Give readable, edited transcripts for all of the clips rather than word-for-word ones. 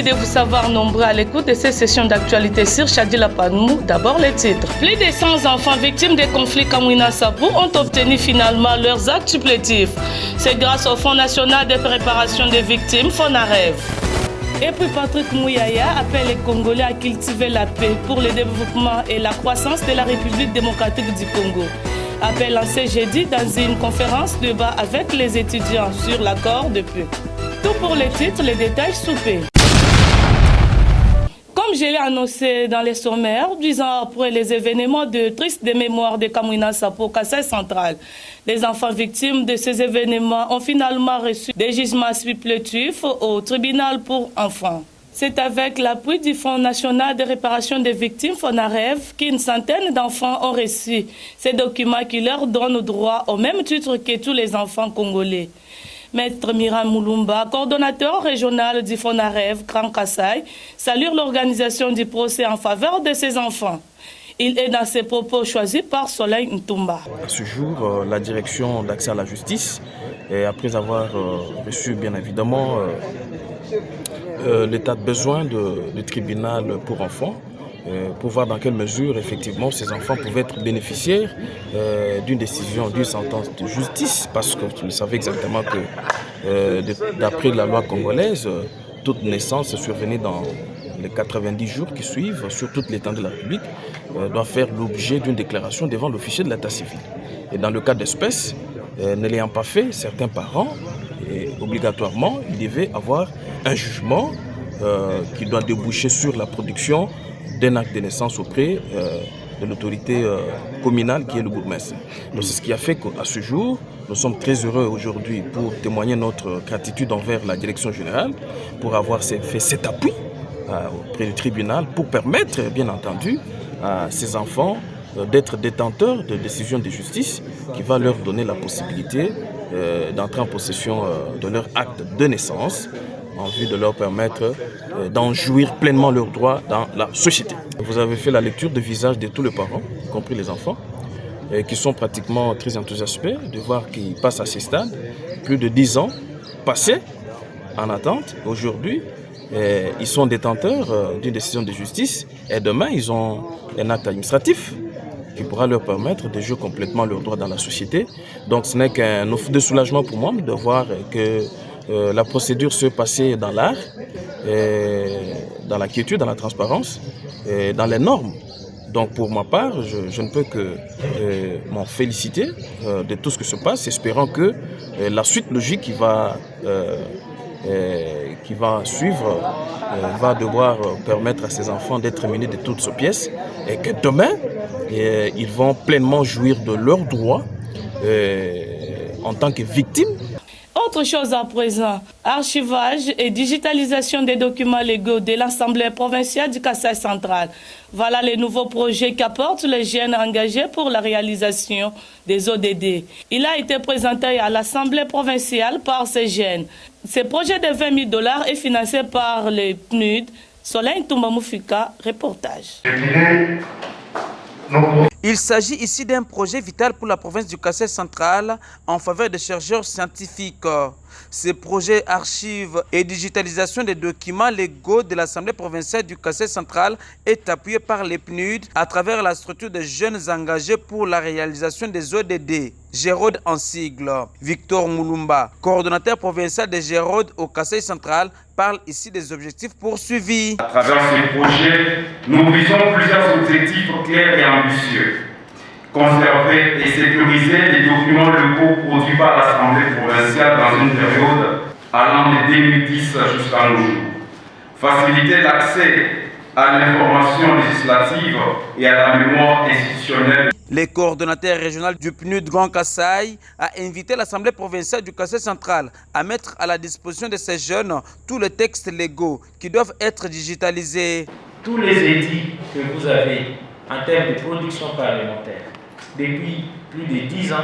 Merci de vous savoir nombreux à l'écoute de ces sessions d'actualité sur Chadila Panou. D'abord les titres. Plus de 100 enfants victimes des conflits Kamwina-Sabou ont obtenu finalement leurs actes supplétifs. C'est grâce au Fonds national de préparation des victimes, FONAREV. Et puis Patrick Mouyaya appelle les Congolais à cultiver la paix pour le développement et la croissance de la République démocratique du Congo. Appel lancé jeudi dans une conférence de débat avec les étudiants sur l'accord de paix. Tout pour les titres, les détails soupés. Comme je l'ai annoncé dans les sommaires, 10 ans après les événements de triste mémoire de Kamwina-Sabou, Kasaï central, les enfants victimes de ces événements ont finalement reçu des jugements supplétifs au tribunal pour enfants. C'est avec l'appui du Fonds national de réparation des victimes, FONAREV, qu'une centaine d'enfants ont reçu ces documents qui leur donnent droit au même titre que tous les enfants congolais. Maître Miram Moulumba, coordonnateur régional du FONAREV Grand Kasaï, salue l'organisation du procès en faveur de ces enfants. Il est dans ses propos choisis par Soleil Ntumba. À ce jour, la direction d'accès à la justice, et après avoir reçu bien évidemment l'état de besoin du tribunal pour enfants, pour voir dans quelle mesure effectivement ces enfants pouvaient être bénéficiaires d'une décision, d'une sentence de justice, parce que vous savez exactement que d'après la loi congolaise, toute naissance survenue dans les 90 jours qui suivent sur toute l'étendue de la République doit faire l'objet d'une déclaration devant l'officier de l'état civil. Et dans le cas d'espèce, ne l'ayant pas fait, certains parents, obligatoirement, ils devaient avoir un jugement qui doit déboucher sur la production d'un acte de naissance auprès de l'autorité communale qui est le bourgmestre. Donc c'est ce qui a fait qu'à ce jour, nous sommes très heureux aujourd'hui pour témoigner notre gratitude envers la direction générale pour avoir fait cet appui auprès du tribunal pour permettre, bien entendu, à ces enfants d'être détenteurs de décisions de justice qui va leur donner la possibilité d'entrer en possession de leur acte de naissance en vue de leur permettre d'en jouir pleinement leurs droits dans la société. Vous avez fait la lecture des visages de tous les parents, y compris les enfants, qui sont pratiquement très enthousiasmés de voir qu'ils passent à ces stades. Plus de 10 ans passés en attente. Aujourd'hui, ils sont détenteurs d'une décision de justice et demain, ils ont un acte administratif qui pourra leur permettre de jouer complètement leurs droits dans la société. Donc ce n'est qu'un offre de soulagement pour moi de voir que la procédure se passait dans l'art, dans la quiétude, dans la transparence, dans les normes. Donc pour ma part, je ne peux que m'en féliciter de tout ce qui se passe, espérant que la suite logique qui va suivre va devoir permettre à ces enfants d'être munis de toutes ces pièces et que demain, ils vont pleinement jouir de leurs droits en tant que victimes. Autre chose à présent, archivage et digitalisation des documents légaux de l'Assemblée provinciale du Kasaï central. Voilà les nouveaux projets qu'apportent les jeunes engagés pour la réalisation des ODD. Il a été présenté à l'Assemblée provinciale par ces jeunes. Ce projet de 20 000 $ est financé par les PNUD. Soleil Ntumba Moufika, reportage. Il s'agit ici d'un projet vital pour la province du Kasaï central en faveur des chercheurs scientifiques. Ce projet archive et digitalisation des documents légaux de l'Assemblée provinciale du Kasaï central est appuyé par les PNUD à travers la structure des jeunes engagés pour la réalisation des ODD. Gérode en sigle. Victor Moulumba, coordonnateur provincial des Gérode au Kasaï central, parle ici des objectifs poursuivis. À travers ce projet, nous visons plusieurs objectifs clairs et ambitieux. Conserver et sécuriser les documents locaux produits par l'Assemblée provinciale dans une période allant de 2010 jusqu'à nos jours. Faciliter l'accès à l'information législative et à la mémoire institutionnelle. Le coordonnateur régional du PNUD Grand Kasaï a invité l'Assemblée provinciale du Kasaï central à mettre à la disposition de ces jeunes tous les textes légaux qui doivent être digitalisés. Tous les édits que vous avez en termes de production parlementaire, depuis plus de 10 ans,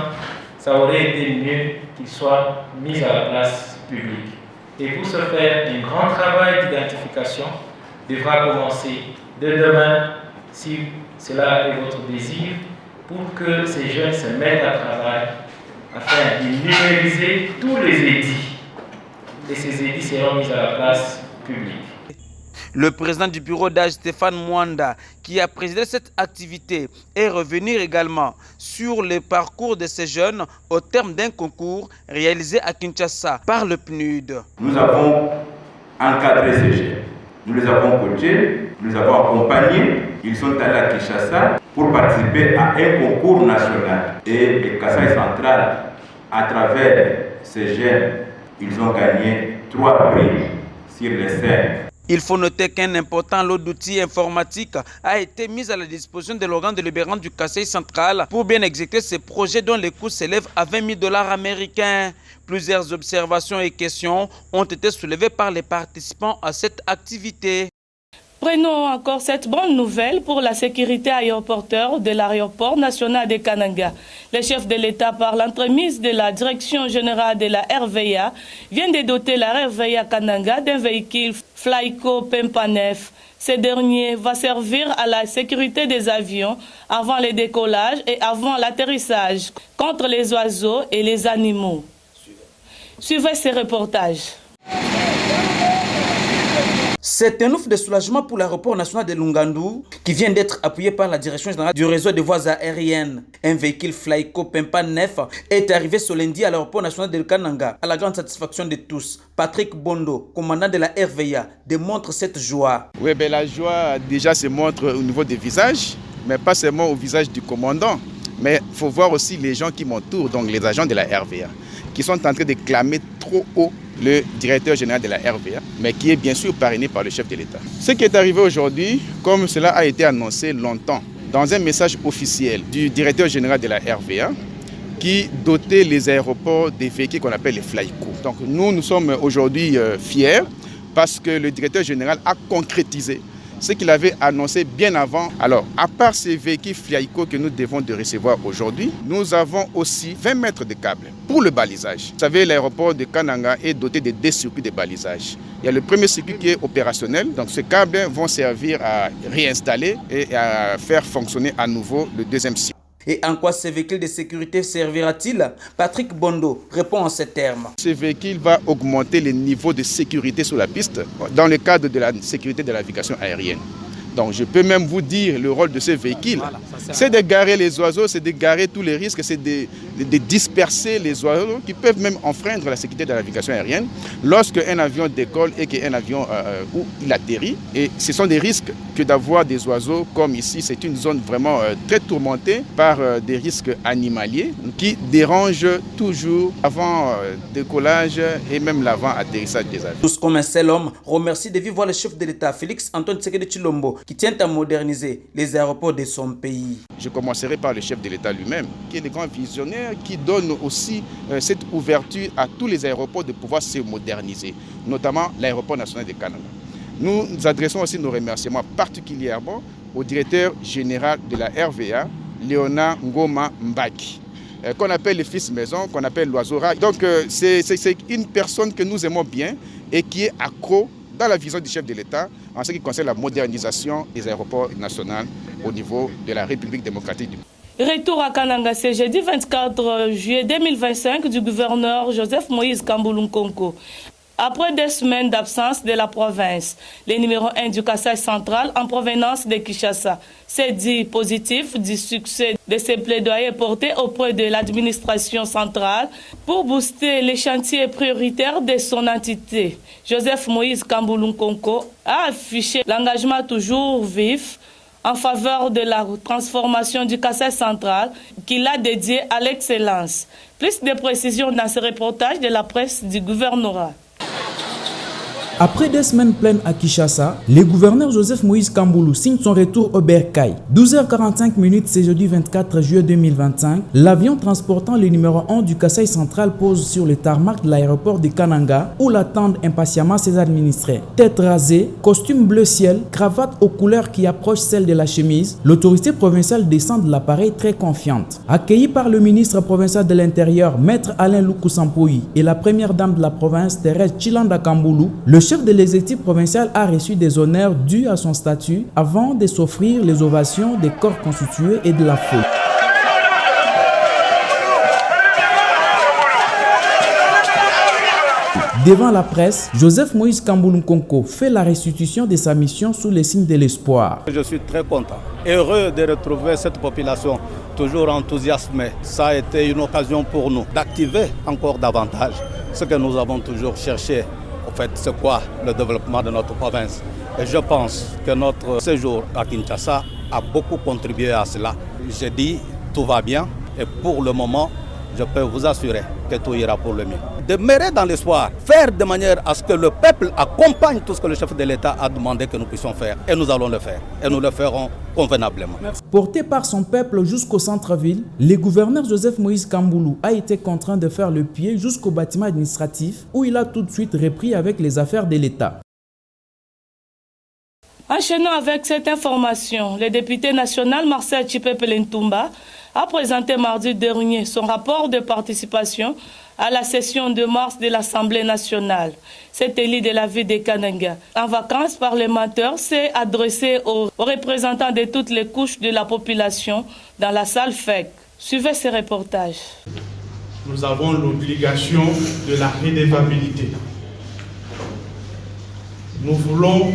ça aurait été mieux qu'ils soient mis à la place publique. Et pour ce faire, un grand travail d'identification devra commencer dès demain, si cela est votre désir, pour que ces jeunes se mettent à travail afin de numériser tous les édits. Et ces édits seront mis à la place publique. Le président du bureau d'âge, Stéphane Mwanda, qui a présidé cette activité, est revenu également sur le parcours de ces jeunes au terme d'un concours réalisé à Kinshasa par le PNUD. Nous avons encadré ces jeunes, nous les avons coachés, nous les avons accompagnés. Ils sont allés à Kinshasa pour participer à un concours national. Et le Kasaï central, à travers ces jeunes, ils ont gagné 3 prix sur les 5. Il faut noter qu'un important lot d'outils informatiques a été mis à la disposition de l'organe délibérant du Kasaï central pour bien exécuter ces projets dont les coûts s'élèvent à 20 000 $ américains. Plusieurs observations et questions ont été soulevées par les participants à cette activité. Prenons encore cette bonne nouvelle pour la sécurité aéroportuaire de l'aéroport national de Kananga. Le chef de l'État, par l'entremise de la direction générale de la RVA, vient de doter la RVA Kananga d'un véhicule Flyco Pempa 9. Ce dernier va servir à la sécurité des avions avant le décollage et avant l'atterrissage contre les oiseaux et les animaux. Suivez ces reportages. C'est un ouf de soulagement pour l'aéroport national de Lungandu qui vient d'être appuyé par la direction générale du réseau des voies aériennes. Un véhicule Flyco Pempa 9 est arrivé ce lundi à l'aéroport national de Kananga à la grande satisfaction de tous. Patrick Bondo, commandant de la RVA, démontre cette joie. Oui, la joie déjà se montre au niveau des visages, mais pas seulement au visage du commandant, mais il faut voir aussi les gens qui m'entourent, donc les agents de la RVA, qui sont en train de clamer trop haut le directeur général de la RVA, mais qui est bien sûr parrainé par le chef de l'État. Ce qui est arrivé aujourd'hui, comme cela a été annoncé longtemps, dans un message officiel du directeur général de la RVA, qui dotait les aéroports des véhicules qu'on appelle les Flyco. Donc nous sommes aujourd'hui fiers parce que le directeur général a concrétisé ce qu'il avait annoncé bien avant. Alors, à part ces véhicules Flyco que nous devons de recevoir aujourd'hui, nous avons aussi 20 mètres de câbles pour le balisage. Vous savez, l'aéroport de Kananga est doté de 2 circuits de balisage. Il y a le premier circuit qui est opérationnel, donc ces câbles vont servir à réinstaller et à faire fonctionner à nouveau le deuxième circuit. Et en quoi ce véhicule de sécurité servira-t-il? Patrick Bondo répond en ces termes. Ce véhicule va augmenter les niveaux de sécurité sur la piste dans le cadre de la sécurité de la navigation aérienne. Donc je peux même vous dire le rôle de ce véhicule. C'est de garer les oiseaux, c'est de garer tous les risques, c'est de disperser les oiseaux qui peuvent même enfreindre la sécurité de la navigation aérienne lorsque un avion décolle et qu'un avion où il atterrit. Et ce sont des risques que d'avoir des oiseaux comme ici. C'est une zone vraiment très tourmentée par des risques animaliers qui dérangent toujours avant décollage et même l'avant atterrissage des avions. Tous comme un seul homme remercie de vivre le chef de l'État, Félix Antoine Tshisekedi Tshilombo, qui tient à moderniser les aéroports de son pays. Je commencerai par le chef de l'État lui-même, qui est le grand visionnaire, qui donne aussi cette ouverture à tous les aéroports de pouvoir se moderniser, notamment l'aéroport national de Kananga. Nous adressons aussi nos remerciements particulièrement au directeur général de la RVA, Léonard Ngoma Mbaki, qu'on appelle le fils maison, qu'on appelle l'oiseau rare. Donc c'est une personne que nous aimons bien et qui est accro dans la vision du chef de l'État en ce qui concerne la modernisation des aéroports nationaux au niveau de la République démocratique du Congo. Retour à Kananga ce jeudi 24 juillet 2025 du gouverneur Joseph Moïse Kamboulo Nkonko. Après 2 semaines d'absence de la province, le numéro 1 du Kasaï central en provenance de Kinshasa s'est dit positif du succès de ces plaidoyers portés auprès de l'administration centrale pour booster les chantiers prioritaires de son entité. Joseph Moïse Kamboulo Nkonko a affiché l'engagement toujours vif en faveur de la transformation du Kasaï central qu'il a dédié à l'excellence. Plus de précisions dans ce reportage de la presse du gouvernorat. Après 2 semaines pleines à Kinshasa, le gouverneur Joseph Moïse Kamboulo signe son retour au Bercail. 12h45 ce jeudi 24 juillet 2025, l'avion transportant le numéro 1 du Kasaï central pose sur le tarmac de l'aéroport de Kananga où l'attendent impatiemment ses administrés. Tête rasée, costume bleu ciel, cravate aux couleurs qui approchent celle de la chemise, l'autorité provinciale descend de l'appareil très confiante. Accueilli par le ministre provincial de l'Intérieur, Maître Alain Luku Sampoui, et la première dame de la province, Thérèse Chilanda Kamboulo, le chef de l'exécutif provincial a reçu des honneurs dus à son statut avant de s'offrir les ovations des corps constitués et de la foule. Devant la presse, Joseph Moïse Kamboulou Nkonko fait la restitution de sa mission sous les signes de l'espoir. Je suis très content, heureux de retrouver cette population toujours enthousiasmée. Ça a été une occasion pour nous d'activer encore davantage ce que nous avons toujours cherché. En fait, c'est quoi le développement de notre province? Et je pense que notre séjour à Kinshasa a beaucoup contribué à cela. J'ai dit, tout va bien et pour le moment, je peux vous assurer que tout ira pour le mieux. Demeurer dans l'espoir, faire de manière à ce que le peuple accompagne tout ce que le chef de l'État a demandé que nous puissions faire. Et nous allons le faire. Et nous le ferons convenablement. Porté par son peuple jusqu'au centre-ville, le gouverneur Joseph Moïse Kamboulou a été contraint de faire le pied jusqu'au bâtiment administratif où il a tout de suite repris avec les affaires de l'État. Enchaînant avec cette information, le député national Marcel Chipepe Ntumba a présenté mardi dernier son rapport de participation à la session de mars de l'Assemblée nationale. Cet élu de la ville de Kananga, en vacances parlementaires, s'est adressé aux représentants de toutes les couches de la population dans la salle FEC. Suivez ce reportage. Nous avons l'obligation de la redevabilité. Nous voulons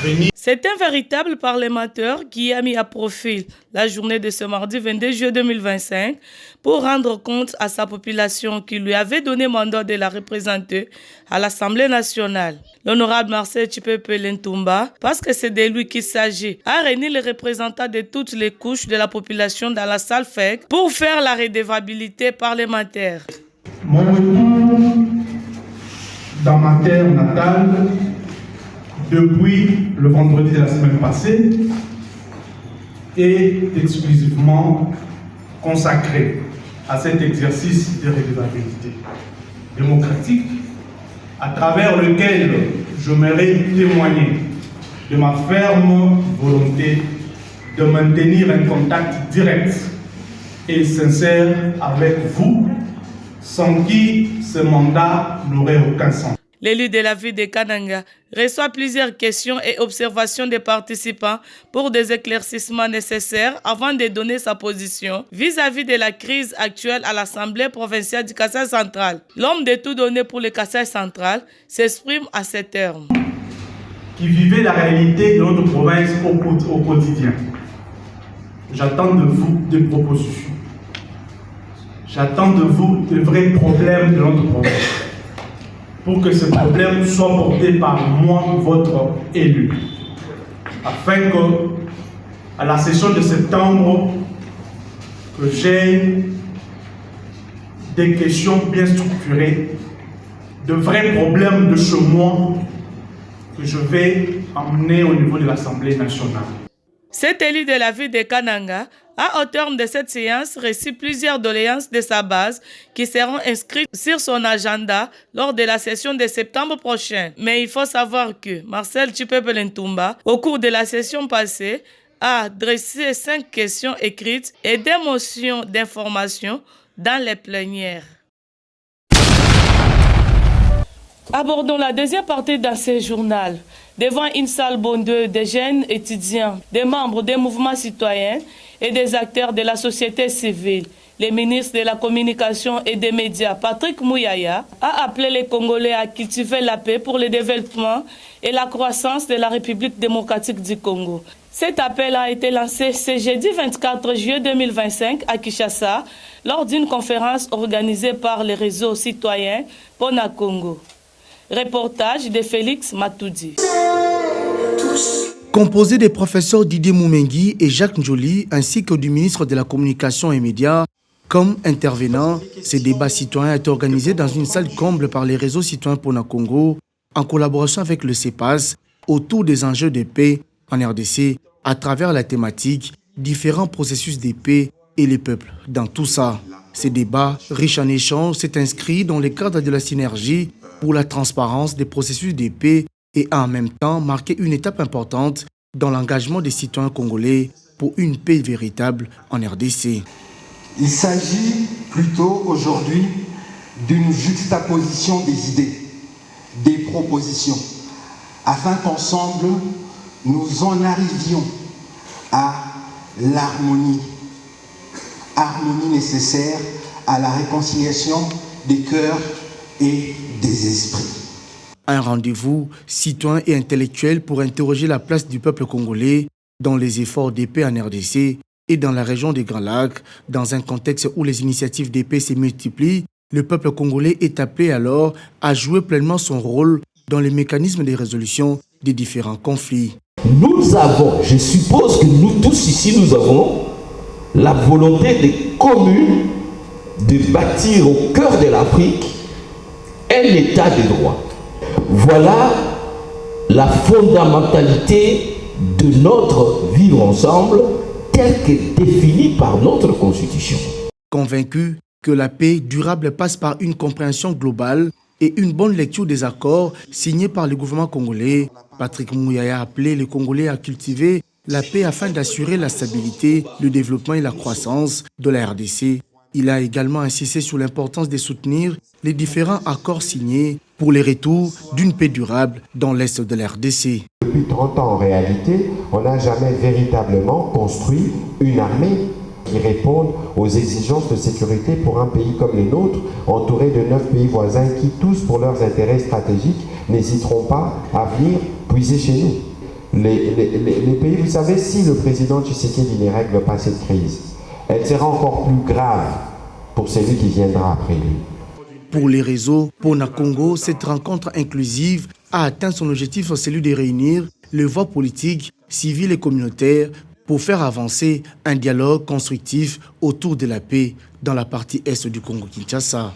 venir. C'est un véritable parlementaire qui a mis à profil la journée de ce mardi 22 juillet 2025 pour rendre compte à sa population qui lui avait donné mandat de la représenter à l'Assemblée nationale. L'honorable Marcel Chipepe Ntumba, parce que c'est de lui qu'il s'agit, a réuni les représentants de toutes les couches de la population dans la salle FEC pour faire la redevabilité parlementaire. Mon retour dans ma terre natale depuis le vendredi de la semaine passée est exclusivement consacré à cet exercice de redevabilité démocratique à travers lequel je m'aimerais témoigner de ma ferme volonté de maintenir un contact direct et sincère avec vous, sans qui ce mandat n'aurait aucun sens. L'élu de la ville de Kananga reçoit plusieurs questions et observations des participants pour des éclaircissements nécessaires avant de donner sa position vis-à-vis de la crise actuelle à l'Assemblée provinciale du Kasaï central. L'homme de tout donné pour le Kasaï central s'exprime à ces termes. Qui vivait la réalité de notre province au quotidien. J'attends de vous des propositions. J'attends de vous des vrais problèmes de notre province, pour que ce problème soit porté par moi, votre élu, afin que, à la session de septembre, que j'ai des questions bien structurées, de vrais problèmes de chez moi, que je vais emmener au niveau de l'Assemblée nationale. Cet élu de la ville de Kananga a, au terme de cette séance, reçu plusieurs doléances de sa base qui seront inscrites sur son agenda lors de la session de septembre prochain. Mais il faut savoir que Marcel Chipepe Ntumba, au cours de la session passée, a dressé 5 questions écrites et des motions d'information dans les plénières. Abordons la deuxième partie dans ce journal. Devant une salle bondeuse des jeunes étudiants, des membres des mouvements citoyens et des acteurs de la société civile, le ministre de la Communication et des Médias, Patrick Mouyaya, a appelé les Congolais à cultiver la paix pour le développement et la croissance de la République démocratique du Congo. Cet appel a été lancé ce jeudi 24 juillet 2025 à Kinshasa lors d'une conférence organisée par le réseau citoyen Pona Congo. Reportage de Félix Matoudi. Composé des professeurs Didier Moumengi et Jacques Njoli, ainsi que du ministre de la Communication et Médias, comme intervenants, ce débat citoyen est organisé dans une salle comble par les réseaux citoyens Pona Congo, en collaboration avec le CEPAS, autour des enjeux de paix en RDC, à travers la thématique, différents processus de paix et les peuples. Dans tout ça, ce débat, riche en échanges, s'est inscrit dans le cadre de la synergie pour la transparence des processus de paix et a en même temps marqué une étape importante dans l'engagement des citoyens congolais pour une paix véritable en RDC. Il s'agit plutôt aujourd'hui d'une juxtaposition des idées, des propositions, afin qu'ensemble nous en arrivions à l'harmonie, harmonie nécessaire à la réconciliation des cœurs et des esprits. Un rendez-vous citoyen et intellectuel pour interroger la place du peuple congolais dans les efforts de paix en RDC et dans la région des Grands Lacs. Dans un contexte où les initiatives de paix se multiplient, le peuple congolais est appelé alors à jouer pleinement son rôle dans les mécanismes de résolution des différents conflits. Nous avons, je suppose que nous tous ici, nous avons la volonté commune de bâtir au cœur de l'Afrique un état de droit. Voilà la fondamentalité de notre vivre ensemble telle que définie par notre Constitution. Convaincu que la paix durable passe par une compréhension globale et une bonne lecture des accords signés par le gouvernement congolais, Patrick Mouyaya a appelé les Congolais à cultiver la paix afin d'assurer la stabilité, le développement et la croissance de la RDC. Il a également insisté sur l'importance de soutenir les différents accords signés pour le retour d'une paix durable dans l'est de la RDC. Depuis 30 ans, en réalité, on n'a jamais véritablement construit une armée qui réponde aux exigences de sécurité pour un pays comme le nôtre, entouré de 9 pays voisins qui, tous pour leurs intérêts stratégiques, n'hésiteront pas à venir puiser chez nous. Les pays, vous savez, si le président Tshisekedi ne règle pas cette crise, elle sera encore plus grave pour celui qui viendra après lui. Pour les réseaux Pona Congo, cette rencontre inclusive a atteint son objectif, celui de réunir les voix politiques, civiles et communautaires pour faire avancer un dialogue constructif autour de la paix dans la partie est du Congo-Kinshasa.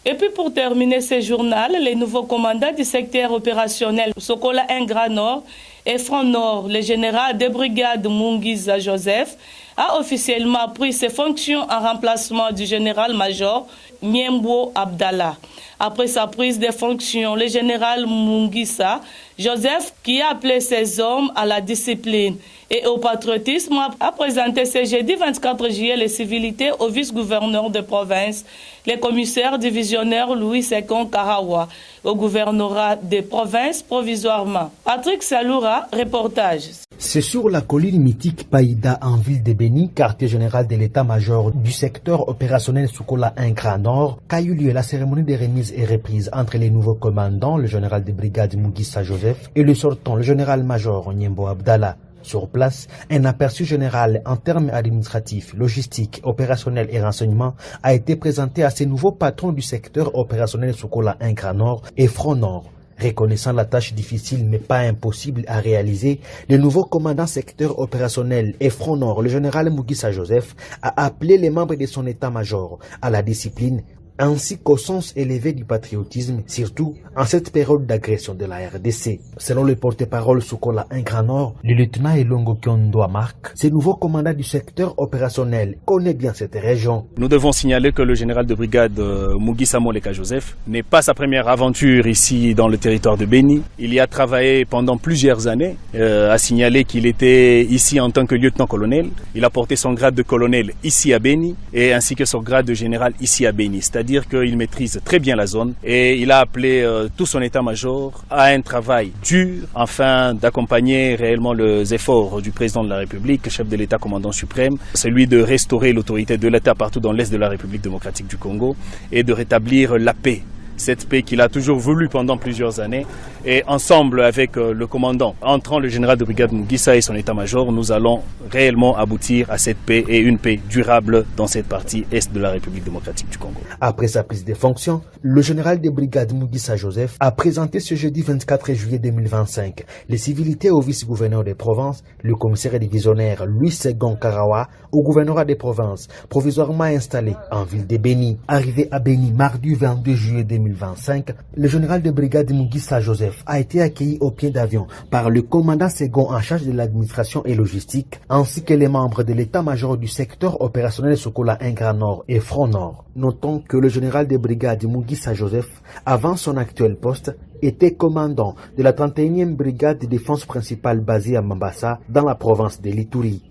Et puis pour terminer ce journal, les nouveaux commandants du secteur opérationnel Sokola 1 Grand Nord et Front Nord, le général de brigade Mungiza Joseph, a officiellement pris ses fonctions en remplacement du général-major Niembo Abdallah. Après sa prise de fonctions, le général Mungiza Joseph, qui a appelé ses hommes à la discipline et au patriotisme, a présenté ce jeudi 24 juillet les civilités au vice-gouverneur de province, le commissaire divisionnaire Louis Sekon Karawa, au gouvernorat de province provisoirement. Patrick Saloura, reportage. C'est sur la colline mythique Païda en ville de Béni, quartier général de l'état-major du secteur opérationnel Sokola 1 Grand Nord, qu'a eu lieu la cérémonie de remise et reprise entre les nouveaux commandants, le général de brigade Mungiza Joseph et le sortant, le général-major Niembo Abdallah. Sur place, un aperçu général en termes administratifs, logistiques, opérationnels et renseignements a été présenté à ces nouveaux patrons du secteur opérationnel Sokola 1 Grand Nord et Front Nord. Reconnaissant la tâche difficile mais pas impossible à réaliser, le nouveau commandant secteur opérationnel et Front Nord, le général Mungiza Joseph, a appelé les membres de son état-major à la discipline ainsi qu'au sens élevé du patriotisme, surtout en cette période d'agression de la RDC. Selon le porte-parole Sokola 1 Grand Nord, le lieutenant Elongo Kiondoa Marc, ce nouveau commandant du secteur opérationnel connaît bien cette région. Nous devons signaler que le général de brigade Mungiza Moleka Joseph n'est pas sa première aventure ici dans le territoire de Béni. Il y a travaillé pendant plusieurs années, à signaler qu'il était ici en tant que lieutenant-colonel. Il a porté son grade de colonel ici à Béni et ainsi que son grade de général ici à Béni. C'est-à-dire qu'il maîtrise très bien la zone et il a appelé tout son état-major à un travail dur afin d'accompagner réellement les efforts du président de la République, chef de l'État commandant suprême, celui de restaurer l'autorité de l'État partout dans l'est de la République démocratique du Congo et de rétablir la paix. Cette paix qu'il a toujours voulu pendant plusieurs années. Et ensemble avec le commandant, entrant le général de brigade Mungiza et son état-major, nous allons réellement aboutir à cette paix et une paix durable dans cette partie est de la République démocratique du Congo. Après sa prise de fonction, le général de brigade Mungiza Joseph a présenté ce jeudi 24 juillet 2025 les civilités au vice-gouverneur des provinces, le commissaire divisionnaire Louis Sekon Karawa au gouvernorat des provinces, provisoirement installé en ville de Béni. Arrivé à Béni mardi 22 juillet 2025, le général de brigade Mungiza Joseph a été accueilli au pied d'avion par le commandant Sekon en charge de l'administration et logistique, ainsi que les membres de l'état-major du secteur opérationnel Sokola 1 Grand Nord et Front Nord. Notons que le général de brigade Mungiza Joseph, avant son actuel poste, était commandant de la 31e brigade de défense principale basée à Mambasa, dans la province de l'Ituri.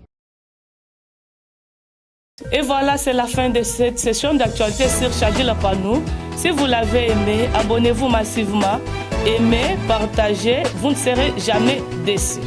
Et voilà, c'est la fin de cette session d'actualité sur Chadi Lapanou. Si vous l'avez aimé, abonnez-vous massivement. Aimez, partagez, vous ne serez jamais déçus.